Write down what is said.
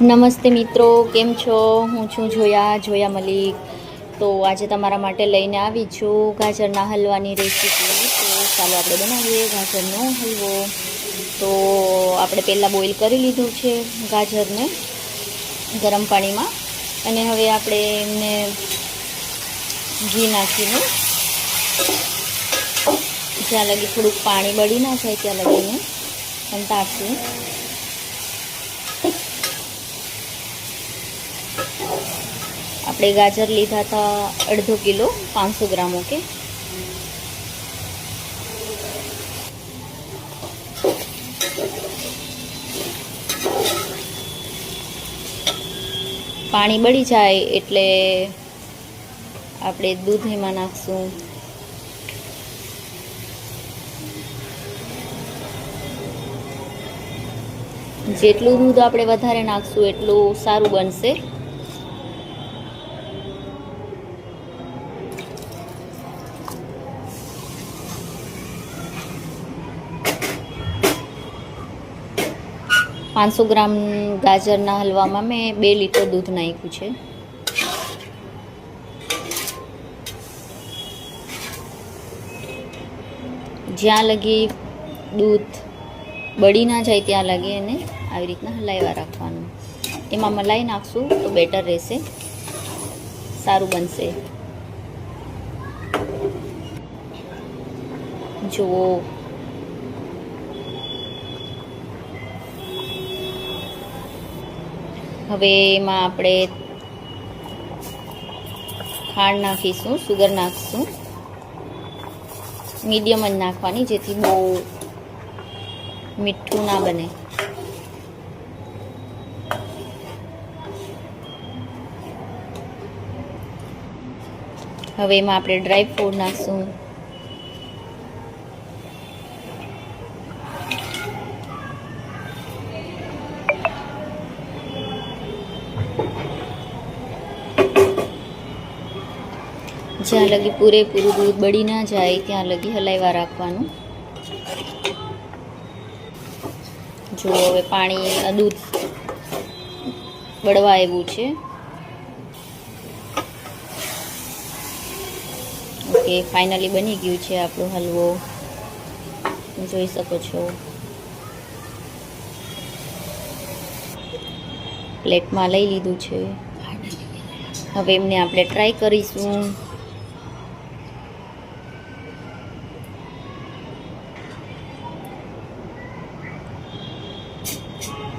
નમસ્તે મિત્રો, કેમ છો? હું છું જોયા મલિક. તો આજે તમારા માટે લઈને આવી છું ગાજરના હલવાની રેસીપી. તો ચાલો આપણે બનાવીએ ગાજરનો હલવો. તો આપણે પહેલાં બોઇલ કરી લીધું છે ગાજરને ગરમ પાણીમાં, અને હવે આપણે એમને ઘી નાખીને જ્યાં લગી થોડુંક પાણી બળી ના જાય ત્યાં લગીને સંતાડશું. આપણે ગાજર લીધા હતા 1/2 કિલો, 500 ગ્રામ. ઓકે, પાણી બળી જાય એટલે આપણે દૂધ એમાં નાખશું. જેટલું દૂધ આપણે વધારે નાખશું એટલું સારું બનશે. પાંચસો ગ્રામ ગાજરના હલવામાં મેં 2 લીટર દૂધ નાખ્યું છે. જ્યાં લગી દૂધ બળી ના જાય ત્યાં લગી એને આવી રીતના હલાવ્યા રાખવાનું. એમાં મલાઈ નાખશું તો બેટર રહેશે, સારું બનશે. જુઓ, હવે એમાં આપણે ખાંડ નાખીશું, સુગર નાખીશું. મીડિયમ જ નાખવાની, જેથી બહુ મીઠું ના બને. હવે એમાં આપણે ડ્રાય ફ્રૂટ નાખશું. જ્યાં લગી પૂરેપૂરું દૂધ બળી ના જાય ત્યાં લગી હલાવ્યા રાખવાનું. જો હવે દૂધ બળવા આવ્યું છે. ઓકે, ફાઇનલી બની ગયું છે આપણો હલવો, જોઈ શકો છો. પ્લેટમાં લઈ લીધું છે. હવે એમને આપણે ટ્રાય કરીશું.